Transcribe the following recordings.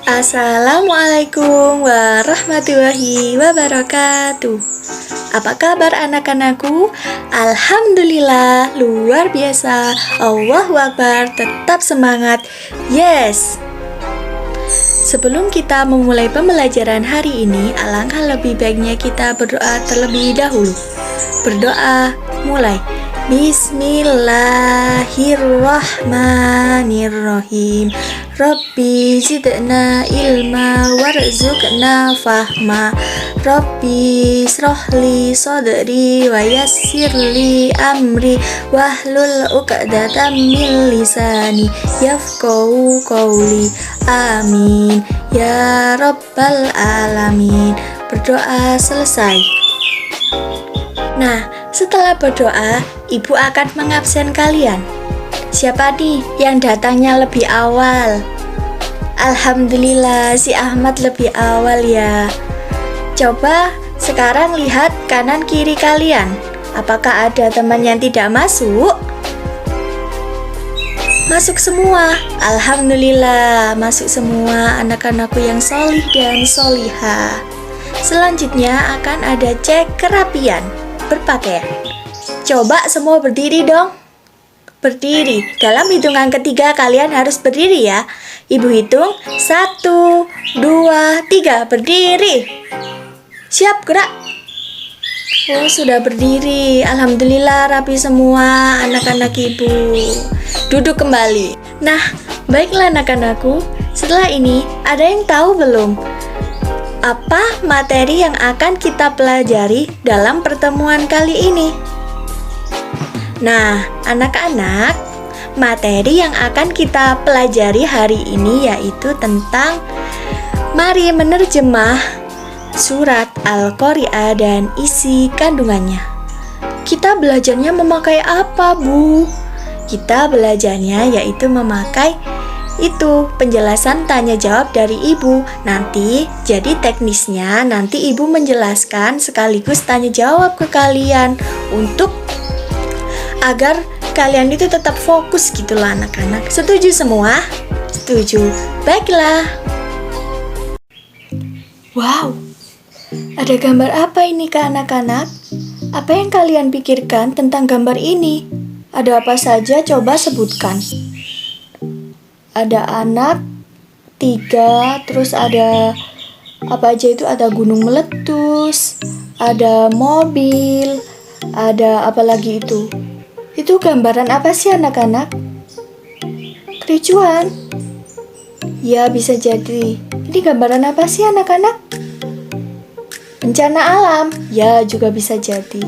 Assalamualaikum warahmatullahi wabarakatuh. Apa kabar anak-anakku? Alhamdulillah, luar biasa. Allahu Akbar, tetap semangat. Yes. Sebelum kita memulai pembelajaran hari ini, alangkah lebih baiknya kita berdoa terlebih dahulu. Berdoa, mulai. Bismillahirrahmanirrahim. Rabbi zidna ilma warzuqna fahma. Rabbi srohli sodri wa yassirli amri wahlul uqdatam min lisani yafqahu qawli. Amin ya rabbal alamin. Berdoa selesai. Nah, setelah berdoa, ibu akan mengabsen kalian. Siapa nih yang datangnya lebih awal? Alhamdulillah, si Ahmad lebih awal ya. Coba sekarang lihat kanan kiri kalian. Apakah ada teman yang tidak masuk? Masuk semua. Alhamdulillah, masuk semua anak-anakku yang solih dan solihah. Selanjutnya akan ada cek kerapian berpakaian. Coba semua berdiri dong. Berdiri. Dalam hitungan ketiga kalian harus berdiri ya. Ibu hitung 1, 2, 3. Berdiri. Siap, gerak. Oh, sudah berdiri. Alhamdulillah rapi semua anak-anak ibu. Duduk kembali. Nah, baiklah anak-anakku. Setelah ini ada yang tahu belum? Apa materi yang akan kita pelajari dalam pertemuan kali ini? Nah, anak-anak, materi yang akan kita pelajari hari ini yaitu tentang mari menerjemah surat Al-Qari'ah dan isi kandungannya. Kita belajarnya memakai apa, Bu? Kita belajarnya yaitu memakai itu penjelasan tanya jawab dari ibu. Nanti jadi teknisnya nanti ibu menjelaskan sekaligus tanya jawab ke kalian untuk agar kalian itu tetap fokus gitulah anak-anak. Setuju semua? Setuju. Baiklah. Wow. Ada gambar apa ini ke anak-anak? Apa yang kalian pikirkan tentang gambar ini? Ada apa saja coba sebutkan. Ada anak 3, terus ada apa aja itu, ada gunung meletus, ada mobil, ada apa lagi itu? Itu gambaran apa sih anak-anak? Kericuan? Ya bisa jadi. Ini gambaran apa sih anak-anak? Bencana alam? Ya juga bisa jadi.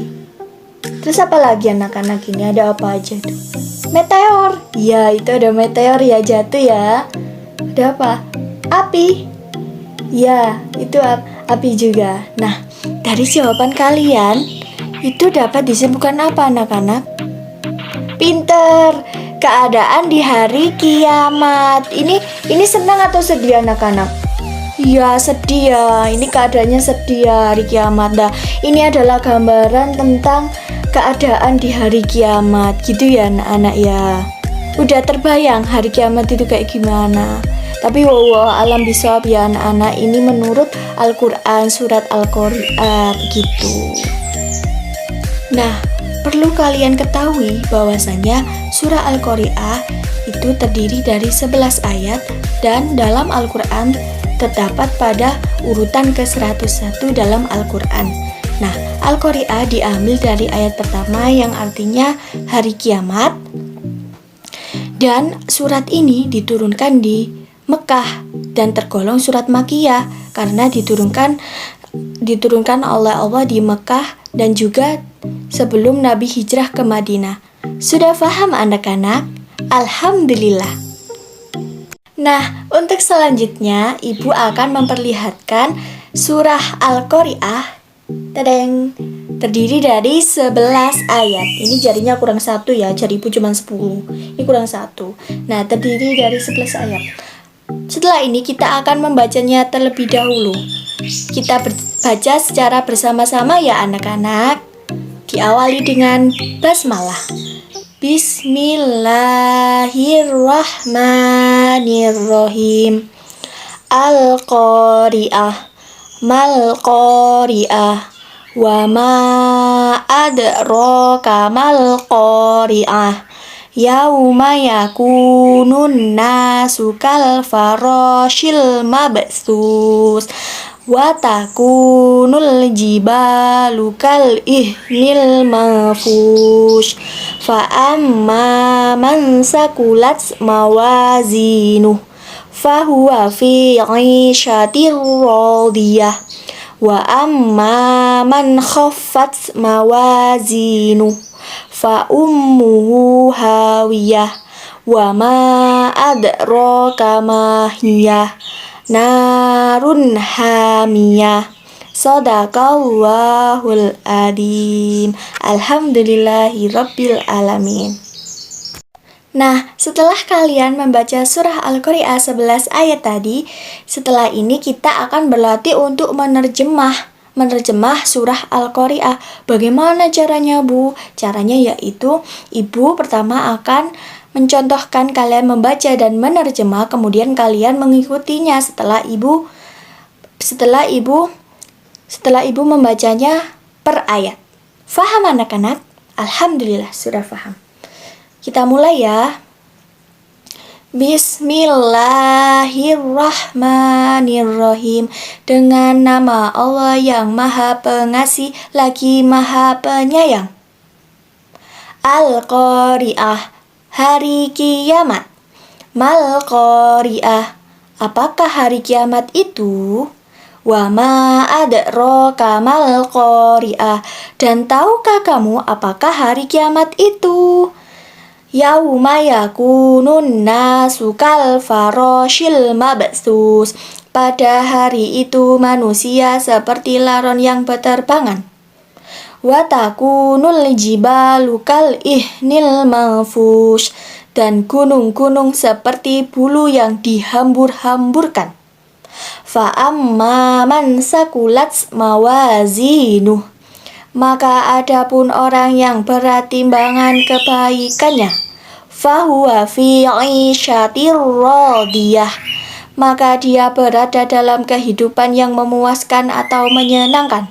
Terus apa lagi anak-anak ini? Ada apa aja tuh? Meteor. Ya, itu ada meteor ya jatuh ya. Ada apa? Api. Ya, itu api juga. Nah, dari jawaban kalian itu dapat disimpulkan apa anak-anak? Pinter. Keadaan di hari kiamat. Ini senang atau sedih anak-anak? Ya, sedih ya. Ini keadaannya sedih ya, hari kiamat. Nah, ini adalah gambaran tentang keadaan di hari kiamat gitu ya anak-anak ya. Udah terbayang hari kiamat itu kayak gimana? Tapi wow, alam bisawab ya anak-anak, ini menurut Al-Quran surat Al-Qari'ah begitu. Nah, perlu kalian ketahui bahwasanya surah Al-Qari'ah itu terdiri dari 11 ayat dan dalam Al-Quran terdapat pada urutan ke-101 dalam Al-Quran. Nah, Al-Qari'ah diambil dari ayat pertama yang artinya hari kiamat. Dan surat ini diturunkan di Mekah dan tergolong surat Makkiyah karena diturunkan oleh Allah di Mekah dan juga sebelum Nabi hijrah ke Madinah. Sudah paham anak-anak? Alhamdulillah. Nah, untuk selanjutnya Ibu akan memperlihatkan surah Al-Qari'ah yang terdiri dari 11 ayat. Ini jarinya kurang 1 ya, jari ibu cuma 10. Ini kurang 1. Nah, terdiri dari 11 ayat. Setelah ini kita akan membacanya terlebih dahulu. Kita baca secara bersama-sama ya anak-anak. Diawali dengan basmalah. Bismillahirrahmanirrahim. Al-Qari'ah. Mal-Qari'ah. Wa ma adraka mal-Qari'ah. Yauma yakunun nasu kal farashil mabsus wa takunul jibalu kal ihnil manfush fa amma man sakulat mawazinuh fahuwa fi 'ishatir radiyah wa amma man khaffat mawazinuh fa ummuhu hawiyah wa ma adraka ma hiyah narun hamiyah. Shadaqallahul adzim. Alhamdulillahi rabbil alamin. Nah, setelah kalian membaca surah Al-Qari'ah 11 ayat tadi, setelah ini kita akan berlatih untuk menerjemah surah Al-Qari'ah. Bagaimana caranya, Bu? Caranya yaitu Ibu pertama akan mencontohkan kalian membaca dan menerjemah, kemudian kalian mengikutinya setelah ibu membacanya per ayat. Faham anak-anak? Alhamdulillah sudah faham. Kita mulai ya. Bismillahirrahmanirrahim. Dengan nama Allah yang Maha Pengasih lagi Maha Penyayang. Al-Qari'ah, hari kiamat. Mal-Qari'ah, apakah hari kiamat itu? Wa ma adraka mal-Qari'ah, dan tahukah kamu apakah hari kiamat itu? Yauma yakunun nasu kal farashil mabsus, pada hari itu manusia seperti laron yang berterbangan. Wa takunul jibalu kal ihnil manfush, dan gunung-gunung seperti bulu yang dihambur-hamburkan. Fa amma man sakulat mawazinuh, maka adapun orang yang berat timbangan kebaikannya, fahuwa fi 'ishatir radiyah, maka dia berada dalam kehidupan yang memuaskan atau menyenangkan.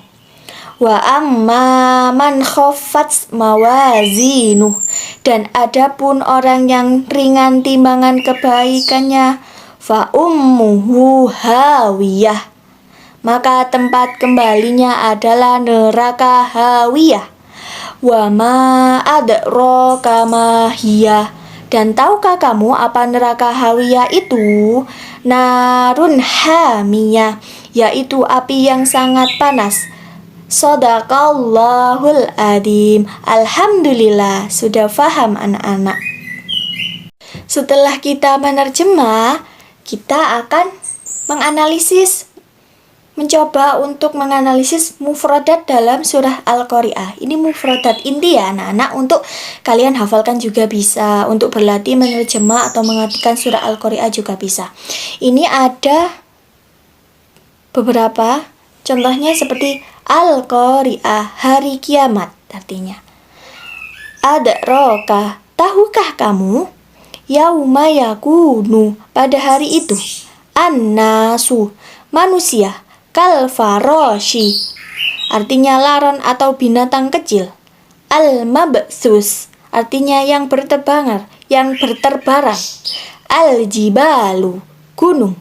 Wa amma man khaffat mawazinuh, dan adapun orang yang ringan timbangan kebaikannya, fa ummuhu hawiyah, maka tempat kembalinya adalah neraka hawiyah. Wa ma adraka ma hiyah, dan tahukah kamu apa neraka hawiyah itu? Narun hamiyah, yaitu api yang sangat panas. Shadaqallahul adzim. Alhamdulillah sudah faham anak-anak. Setelah kita menerjemah, kita akan mencoba untuk menganalisis mufradat dalam surah Al-Qari'ah. Ini mufradat inti ya anak-anak, untuk kalian hafalkan juga bisa, untuk berlatih menerjemah atau mengartikan surah Al-Qari'ah juga bisa. Ini ada beberapa contohnya seperti Al-Qari'ah, hari kiamat artinya. Adraka, tahukah kamu? Yauma yakunu, pada hari itu. An-nasu, manusia. Kal farashi, artinya laron atau binatang kecil. Al-mabsus, artinya yang berterbangan, yang berterbaran. Al-jibalu, gunung.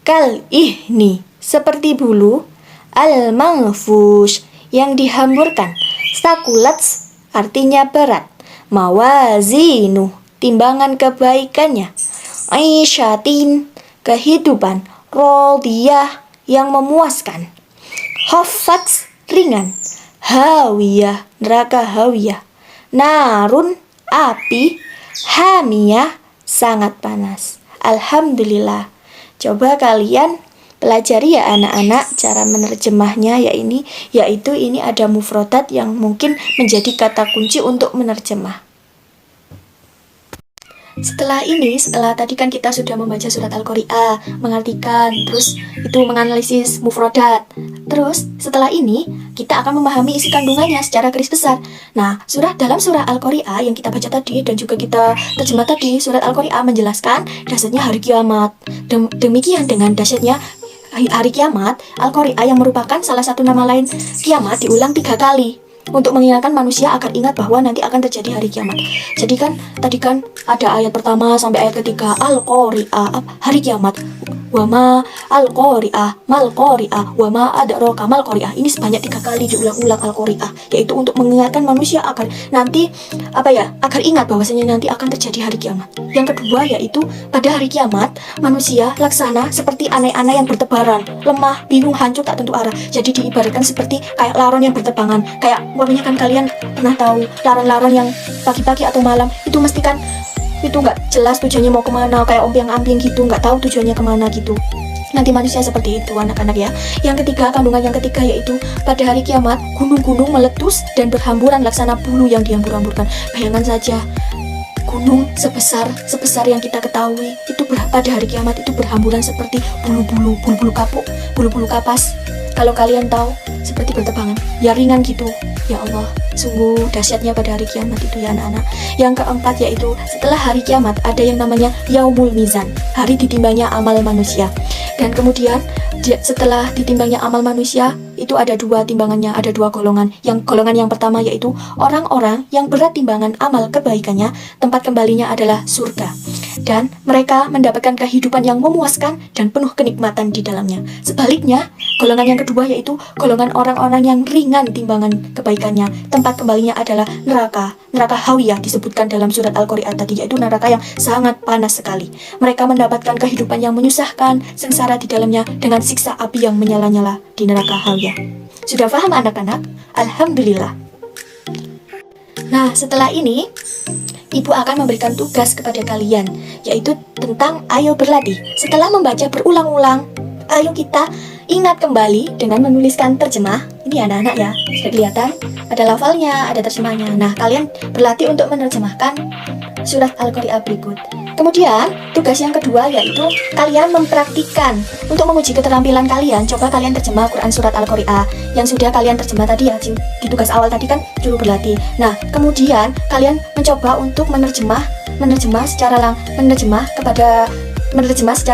Kal ihni, seperti bulu. Al-manfush, yang dihamburkan. Sakulat, artinya berat. Mawazinu, timbangan kebaikannya. Aisyatin, kehidupan. Radiyah, yang memuaskan. Khaffat, ringan. Hawiyah, neraka hawiyah. Narun, api. Hamiyah, sangat panas. Alhamdulillah. Coba kalian pelajari ya anak-anak cara menerjemahnya, yaitu ini ada mufradat yang mungkin menjadi kata kunci untuk menerjemah. Setelah tadi kan kita sudah membaca surat Al-Qari'ah, mengartikan, terus itu menganalisis mufradat. Terus setelah ini kita akan memahami isi kandungannya secara garis besar. Nah, dalam surah Al-Qari'ah yang kita baca tadi dan juga kita terjemah tadi, surat Al-Qari'ah menjelaskan dahsyatnya hari kiamat. Demikian dengan dahsyatnya hari kiamat, Al-Qari'ah yang merupakan salah satu nama lain kiamat diulang 3 kali untuk mengingatkan manusia agar ingat bahwa nanti akan terjadi hari kiamat. Jadi kan tadi kan ada ayat pertama sampai ayat ketiga, Al-Qari'ah, hari kiamat. Wama al-qari'ah mal-qari'ah wama adraka mal-qari'ah. Ini sebanyak 3 kali diulang-ulang Al-Qari'ah, yaitu untuk mengingatkan manusia agar nanti agar ingat bahwasanya nanti akan terjadi hari kiamat. Yang kedua yaitu pada hari kiamat manusia laksana seperti anak-anak yang bertebaran, lemah, bingung, hancur, tak tentu arah. Jadi diibaratkan seperti kayak laron yang berterbangan. Kayak umpamanya kan kalian pernah tahu laron-laron yang pagi-pagi atau malam itu mesti kan itu nggak jelas tujuannya mau kemana, kayak omping-amping gitu, nggak tahu tujuannya kemana gitu. Nanti manusia seperti itu anak-anak ya. Yang ketiga, kandungan yang ketiga yaitu pada hari kiamat gunung-gunung meletus dan berhamburan laksana bulu yang dihambur-hamburkan. Bayangkan saja gunung sebesar yang kita ketahui itu pada hari kiamat itu berhamburan seperti bulu-bulu kapuk, bulu-bulu kapas. Kalau kalian tahu seperti berterbangan, ya ringan gitu. Ya Allah, sungguh dahsyatnya pada hari kiamat itu ya anak-anak. Yang keempat yaitu setelah hari kiamat ada yang namanya Yaumul Mizan, hari ditimbangnya amal manusia. Dan kemudian setelah ditimbangnya amal manusia itu ada 2 timbangannya, ada 2 golongan. Yang golongan yang pertama yaitu orang-orang yang berat timbangan amal kebaikannya, tempat kembalinya adalah surga. Dan mereka mendapatkan kehidupan yang memuaskan dan penuh kenikmatan di dalamnya. Sebaliknya, golongan yang kedua yaitu golongan orang-orang yang ringan timbangan kebaikannya, tempat kembalinya adalah neraka hawiyah disebutkan dalam surat Al-Qari'ah tadi, yaitu neraka yang sangat panas sekali. Mereka mendapatkan kehidupan yang menyusahkan, sengsara di dalamnya dengan siksa api yang menyala-nyala di neraka hawiyah. Sudah paham anak-anak? Alhamdulillah. Nah, setelah ini Ibu akan memberikan tugas kepada kalian, yaitu tentang ayo berlatih. Setelah membaca berulang-ulang, ayo kita ingat kembali dengan menuliskan terjemah. Ini anak-anak ya, sudah kelihatan? Ada lafalnya, ada terjemahnya. Nah, kalian berlatih untuk menerjemahkan surat Al-Qari'ah berikut. Kemudian, tugas yang kedua yaitu kalian mempraktikkan. Untuk menguji keterampilan kalian, coba kalian terjemah Quran surat Al-Qari'ah yang sudah kalian terjemah tadi ya, di tugas awal tadi kan juru berlatih. Nah, kemudian kalian mencoba untuk menerjemah secara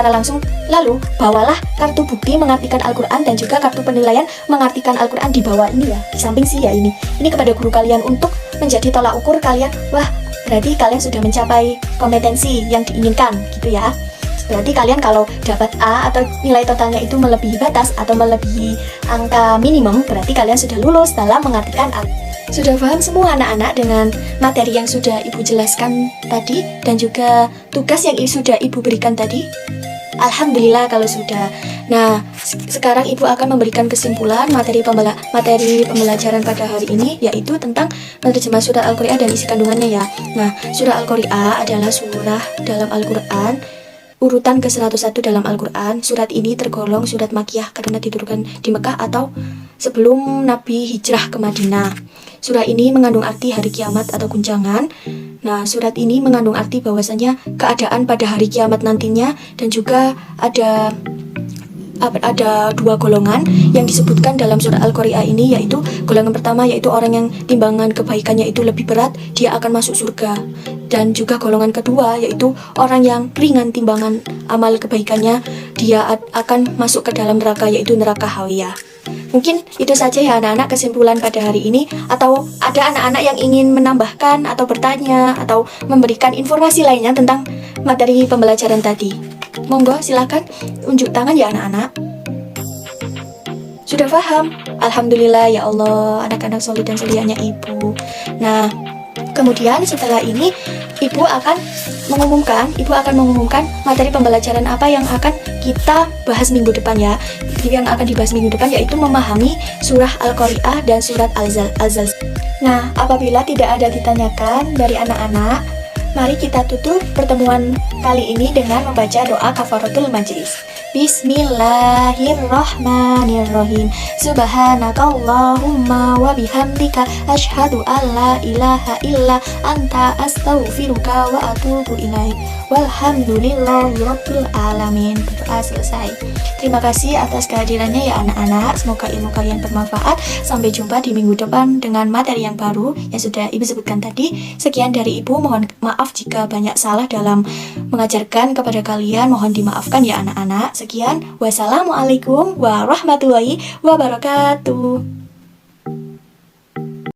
langsung. Lalu, bawalah kartu bukti mengartikan Al-Quran dan juga kartu penilaian mengartikan Al-Quran di bawah ini ya, di samping ya ini. Ini kepada guru kalian untuk menjadi tolak ukur kalian. Wah, berarti kalian sudah mencapai kompetensi yang diinginkan gitu ya. Berarti kalian kalau dapat A atau nilai totalnya itu melebihi batas atau melebihi angka minimum, berarti kalian sudah lulus dalam mengartikan Al-Quran. Sudah paham semua anak-anak dengan materi yang sudah Ibu jelaskan tadi dan juga tugas yang sudah Ibu berikan tadi? Alhamdulillah kalau sudah. Nah, sekarang Ibu akan memberikan kesimpulan materi pembelajaran pada hari ini, yaitu tentang menerjemah surat Al-Qari'ah dan isi kandungannya ya. Nah, surah Al-Qari'ah adalah surah dalam Al-Quran urutan ke-101 dalam Al-Quran. Surat ini tergolong surat Makkiyah karena diturunkan di Mekah atau sebelum Nabi hijrah ke Madinah. Surah ini mengandung arti hari kiamat atau guncangan. Nah, surat ini mengandung arti bahwasanya keadaan pada hari kiamat nantinya, dan juga ada 2 golongan yang disebutkan dalam surah Al-Qari'ah ini, yaitu golongan pertama yaitu orang yang timbangan kebaikannya itu lebih berat, dia akan masuk surga. Dan juga golongan kedua yaitu orang yang ringan timbangan amal kebaikannya, dia akan masuk ke dalam neraka, yaitu neraka hawiyah. Mungkin itu saja ya anak-anak kesimpulan pada hari ini. Atau ada anak-anak yang ingin menambahkan atau bertanya atau memberikan informasi lainnya tentang materi pembelajaran tadi? Monggo silakan unjuk tangan ya anak-anak. Sudah paham? Alhamdulillah ya Allah, anak-anak solid dan solihahnya Ibu. Nah, kemudian setelah ini Ibu akan mengumumkan materi pembelajaran apa yang akan kita bahas minggu depan ya. Yang akan dibahas minggu depan yaitu memahami surah Al-Qari'ah dan surat Al-Zalzal. Nah, apabila tidak ada ditanyakan dari anak-anak, mari kita tutup pertemuan kali ini dengan membaca doa kafaratul majlis. Bismillahirrahmanirrahim. Subhanakallahumma wa bihamdika asyhadu alla ilaha illa anta astaghfiruka wa atubu ilaik. Walhamdulillahirabbil alamin. Berdoa selesai. Terima kasih atas kehadirannya ya anak-anak. Semoga ilmu kalian bermanfaat. Sampai jumpa di minggu depan dengan materi yang baru yang sudah Ibu sebutkan tadi. Sekian dari Ibu, mohon maaf jika banyak salah dalam mengajarkan kepada kalian. Mohon dimaafkan ya anak-anak. Sekian, wassalamualaikum warahmatullahi wabarakatuh.